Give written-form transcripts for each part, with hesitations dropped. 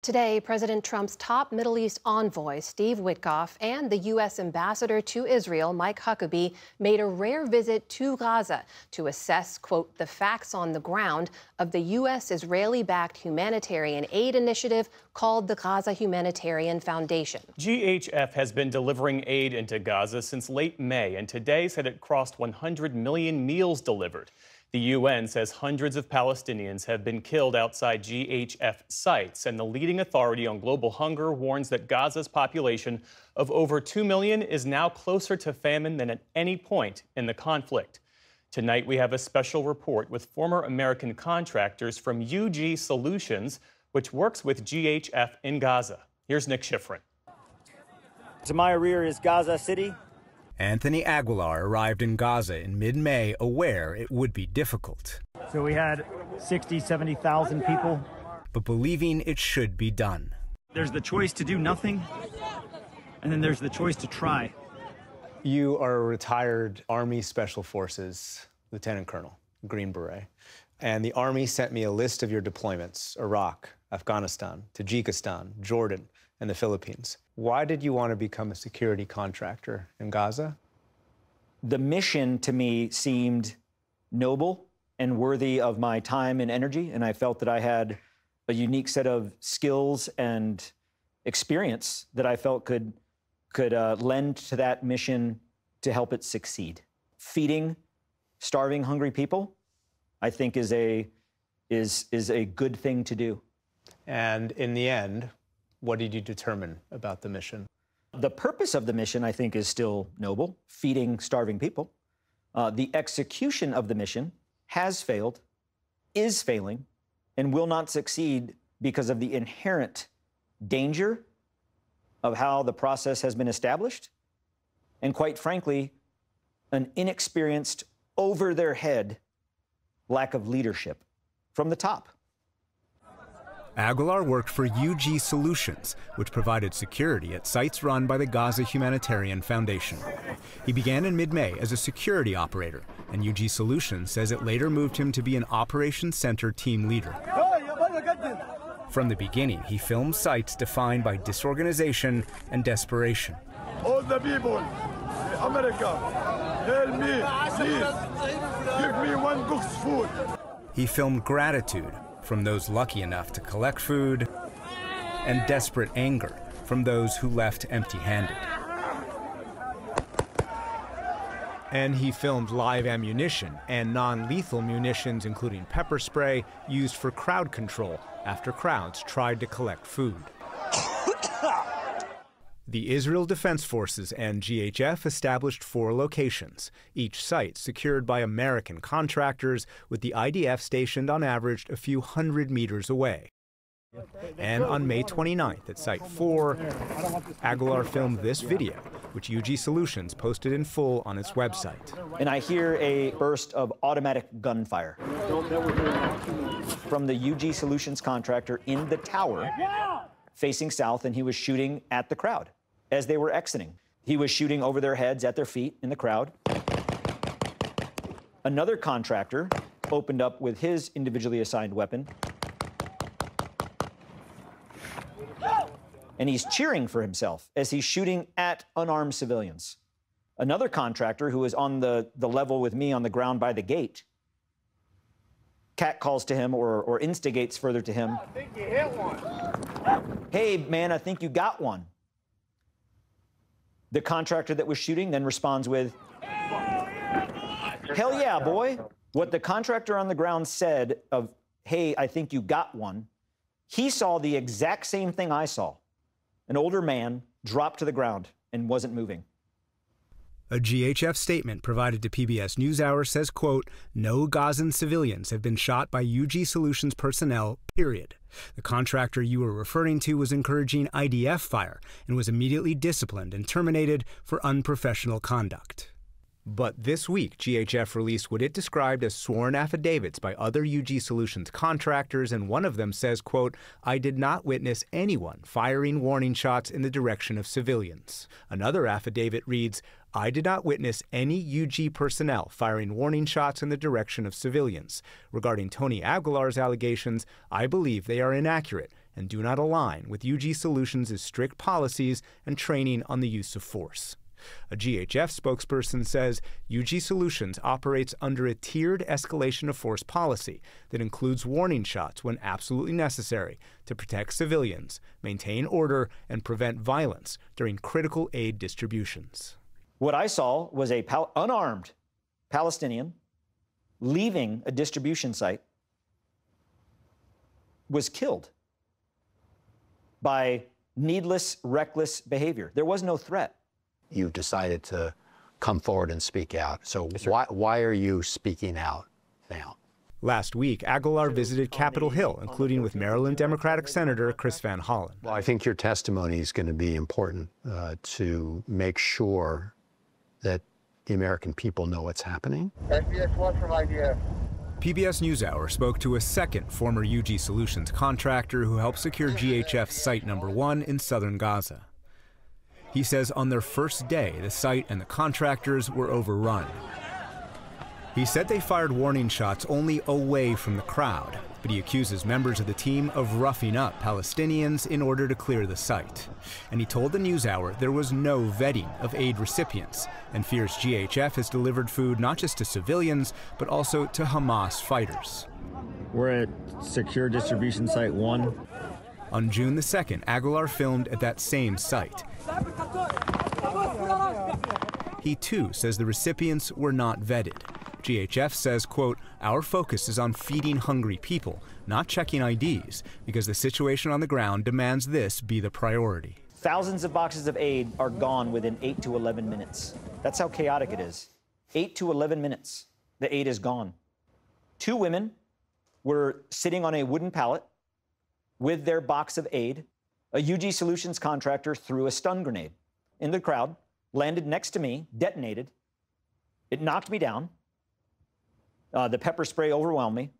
Today, President Trump's top Middle East envoy, Steve Witkoff, and the U.S. ambassador to Israel, Mike Huckabee, made a rare visit to Gaza to assess, quote, the facts on the ground of the U.S. Israeli-backed humanitarian aid initiative called the Gaza Humanitarian Foundation. GHF has been delivering aid into Gaza since late May, and today said it crossed 100 million meals delivered. The UN says hundreds of Palestinians have been killed outside GHF sites, and the leading authority on global hunger warns that Gaza's population of over 2 million is now closer to famine than at any point in the conflict. Tonight, we have a special report with former American contractors from UG Solutions, which works with GHF in Gaza. Here's Nick Schifrin. To my rear is Gaza City. Anthony Aguilar arrived in Gaza in mid-May, aware it would be difficult. So we had 60, 70,000 people. But believing it should be done. There's the choice to do nothing, and then there's the choice to try. You are a retired Army Special Forces Lieutenant Colonel, Green Beret. And the Army sent me a list of your deployments: Iraq, Afghanistan, Tajikistan, Jordan, and the Philippines. Why did you want to become a security contractor in Gaza? The mission to me seemed noble and worthy of my time and energy, and I felt that I had a unique set of skills and experience that I felt could lend to that mission to help it succeed. Feeding starving, hungry people, I think, is a good thing to do. And in the end, what did you determine about the mission? The purpose of the mission, I think, is still noble: feeding starving people. The execution of the mission has failed, is failing, and will not succeed because of the inherent danger of how the process has been established, and quite frankly, an inexperienced, over-their-head lack of leadership from the top. Aguilar worked for UG Solutions, which provided security at sites run by the Gaza Humanitarian Foundation. He began in mid-May as a security operator, and UG Solutions says it later moved him to be an Operations Center team leader. From the beginning, he filmed sites defined by disorganization and desperation. All the people, America, help me, please, give me one box food. He filmed gratitude from those lucky enough to collect food, and desperate anger from those who left empty-handed. And he filmed live ammunition and non-lethal munitions, including pepper spray, used for crowd control after crowds tried to collect food. The Israel Defense Forces and GHF established 4 locations, each site secured by American contractors, with the IDF stationed on average a few hundred meters away. And on May 29th at Site 4, Aguilar filmed this video, which UG Solutions posted in full on its website. And I hear a burst of automatic gunfire from the UG Solutions contractor in the tower facing south, and he was shooting at the crowd as they were exiting. He was shooting over their heads, at their feet, in the crowd. Another contractor opened up with his individually assigned weapon, and he's cheering for himself as he's shooting at unarmed civilians. Another contractor, who is on the level with me on the ground by the gate, catcalls to him or instigates further to him, I think you hit one. "Hey, man, I think you got one." The contractor that was shooting then responds with, "Hell yeah, boy." What the contractor on the ground said of, "Hey, I think you got one," he saw the exact same thing I saw. An older man dropped to the ground and wasn't moving. A GHF statement provided to PBS NewsHour says, quote, "No Gazan civilians have been shot by UG Solutions personnel, period. The contractor you were referring to was encouraging IDF fire and was immediately disciplined and terminated for unprofessional conduct." But this week, GHF released what it described as sworn affidavits by other UG Solutions contractors, and one of them says, quote, "I did not witness anyone firing warning shots in the direction of civilians." Another affidavit reads, "I did not witness any UG personnel firing warning shots in the direction of civilians. Regarding Tony Aguilar's allegations, I believe they are inaccurate and do not align with UG Solutions' strict policies and training on the use of force. A GHF spokesperson says UG Solutions operates under a tiered escalation of force policy that includes warning shots when absolutely necessary to protect civilians, maintain order, and prevent violence during critical aid distributions. What I saw was a unarmed Palestinian leaving a distribution site was killed by needless, reckless behavior. There was no threat. You've decided to come forward and speak out. So why are you speaking out now? Last week, Aguilar visited Capitol Hill, including with Maryland Democratic Senator Chris Van Hollen. Well, I think your testimony is going to be important to make sure that the American people know what's happening. SBS1 from IDF. PBS NewsHour spoke to a second former UG Solutions contractor who helped secure GHF Site Number 1 in southern Gaza. He says on their first day, the site and the contractors were overrun. He said they fired warning shots only away from the crowd, but he accuses members of the team of roughing up Palestinians in order to clear the site. And he told the NewsHour there was no vetting of aid recipients and fears GHF has delivered food not just to civilians, but also to Hamas fighters. We're at Secure Distribution Site 1. On June the 2nd, Aguilar filmed at that same site. He too says the recipients were not vetted. GHF says, quote, "Our focus is on feeding hungry people, not checking IDs, because the situation on the ground demands this be the priority." Thousands of boxes of aid are gone within 8 to 11 minutes. That's how chaotic it is. 8 to 11 minutes, the aid is gone. 2 women were sitting on a wooden pallet with their box of aid. A UG Solutions contractor threw a stun grenade in the crowd, landed next to me, detonated. It knocked me down. The pepper spray overwhelmed me,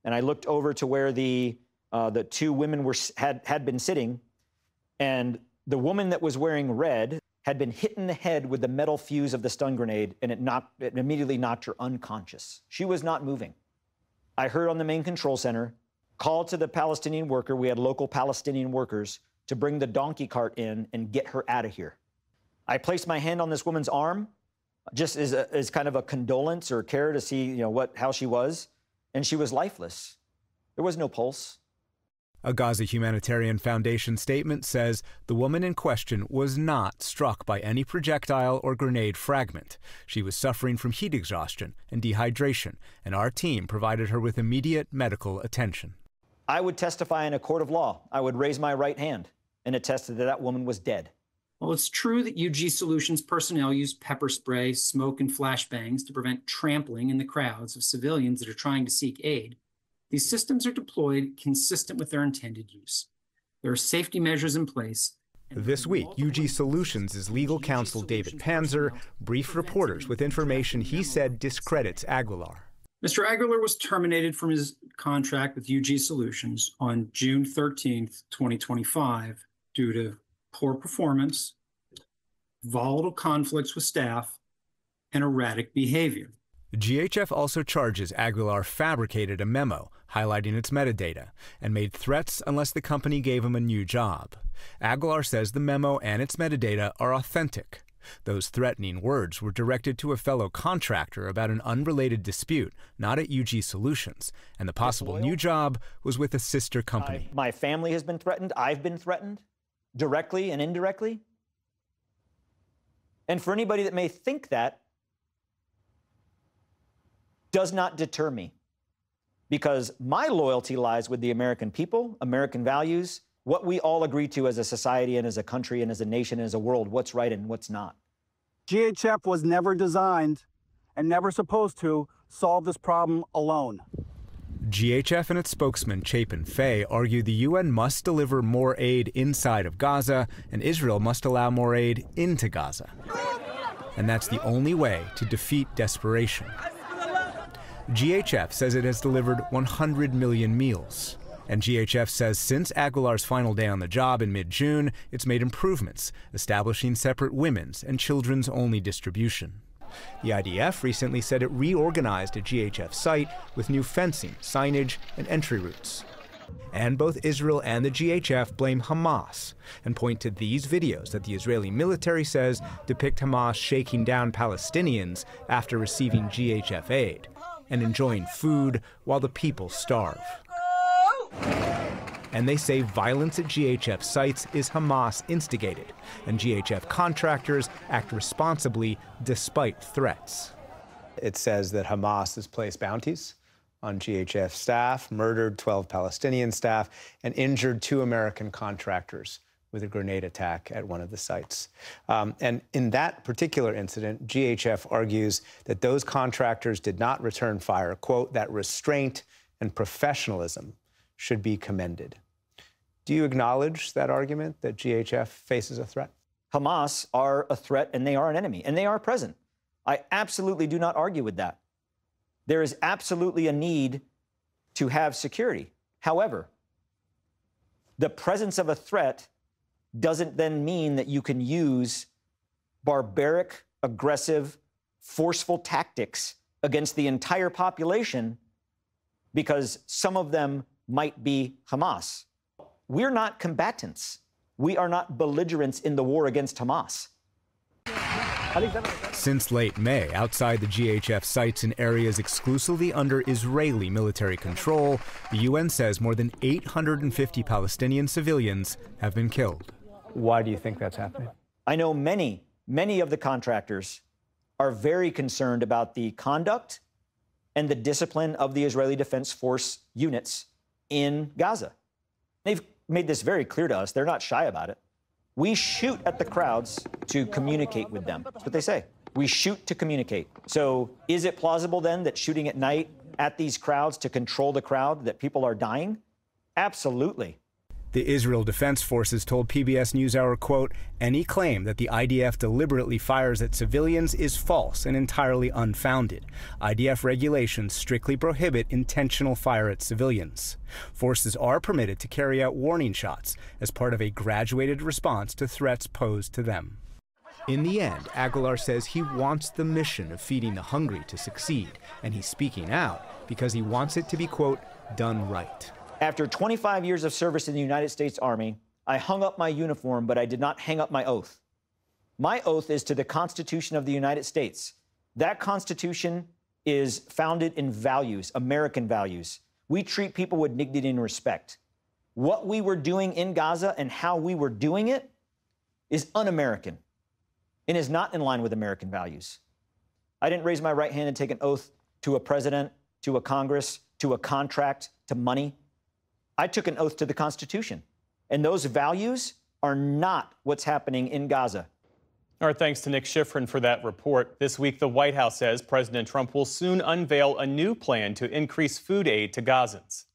and I looked over to where the 2 women had been sitting, and the woman that was wearing red had been hit in the head with the metal fuse of the stun grenade, and it immediately knocked her unconscious. She was not moving. I heard on the main control center, call to the Palestinian worker. We had local Palestinian workers to bring the donkey cart in and get her out of here. I placed my hand on this woman's arm, just as kind of a condolence or care to see, how she was, and she was lifeless. There was no pulse. A Gaza Humanitarian Foundation statement says the woman in question was not struck by any projectile or grenade fragment. She was suffering from heat exhaustion and dehydration, and our team provided her with immediate medical attention. I would testify in a court of law. I would raise my right hand and attest that that woman was dead. Well, it's true that UG Solutions personnel use pepper spray, smoke, and flashbangs to prevent trampling in the crowds of civilians that are trying to seek aid. These systems are deployed consistent with their intended use. There are safety measures in place. This week, UG Solutions' legal counsel David Panzer briefed reporters with information he said discredits Aguilar. Mr. Aguilar was terminated from his contract with UG Solutions on June 13th, 2025, due to poor performance, volatile conflicts with staff, and erratic behavior. GHF also charges Aguilar fabricated a memo highlighting its metadata and made threats unless the company gave him a new job. Aguilar says the memo and its metadata are authentic. Those threatening words were directed to a fellow contractor about an unrelated dispute, not at UG Solutions, and the possible new job was with a sister company. My family has been threatened. I've been threatened, directly and indirectly. And for anybody that may think that, does not deter me, because my loyalty lies with the American people, American values, what we all agree to as a society and as a country and as a nation and as a world, what's right and what's not. GHF was never designed and never supposed to solve this problem alone. GHF and its spokesman Chapin Fay argue the UN must deliver more aid inside of Gaza and Israel must allow more aid into Gaza. And that's the only way to defeat desperation. GHF says it has delivered 100 million meals. And GHF says since Aguilar's final day on the job in mid-June, it's made improvements, establishing separate women's and children's-only distribution. The IDF recently said it reorganized a GHF site with new fencing, signage, and entry routes. And both Israel and the GHF blame Hamas and point to these videos that the Israeli military says depict Hamas shaking down Palestinians after receiving GHF aid and enjoying food while the people starve. And they say violence at GHF sites is Hamas instigated, and GHF contractors act responsibly despite threats. It says that Hamas has placed bounties on GHF staff, murdered 12 Palestinian staff, and injured 2 American contractors with a grenade attack at one of the sites. And in that particular incident, GHF argues that those contractors did not return fire, quote, that restraint and professionalism should be commended. Do you acknowledge that argument that GHF faces a threat? Hamas are a threat and they are an enemy, and they are present. I absolutely do not argue with that. There is absolutely a need to have security. However, the presence of a threat doesn't then mean that you can use barbaric, aggressive, forceful tactics against the entire population because some of them might be Hamas. We're not combatants. We are not belligerents in the war against Hamas. Since late May, outside the GHF sites in areas exclusively under Israeli military control, the UN says more than 850 Palestinian civilians have been killed. Why do you think that's happening? I know many of the contractors are very concerned about the conduct and the discipline of the Israeli Defense Force units in Gaza. They've made this very clear to us. They're not shy about it. We shoot at the crowds to communicate with them. That's what they say. We shoot to communicate. So is it plausible then that shooting at night at these crowds to control the crowd, that people are dying? Absolutely. The Israel Defense Forces told PBS NewsHour, quote, any claim that the IDF deliberately fires at civilians is false and entirely unfounded. IDF regulations strictly prohibit intentional fire at civilians. Forces are permitted to carry out warning shots as part of a graduated response to threats posed to them. In the end, Aguilar says he wants the mission of feeding the hungry to succeed, and he's speaking out because he wants it to be, quote, done right. After 25 years of service in the United States Army, I hung up my uniform, but I did not hang up my oath. My oath is to the Constitution of the United States. That Constitution is founded in values, American values. We treat people with dignity and respect. What we were doing in Gaza and how we were doing it is un-American and is not in line with American values. I didn't raise my right hand and take an oath to a president, to a Congress, to a contract, to money. I took an oath to the Constitution, and those values are not what's happening in Gaza. Our thanks to Nick Schifrin for that report. This week, the White House says President Trump will soon unveil a new plan to increase food aid to Gazans.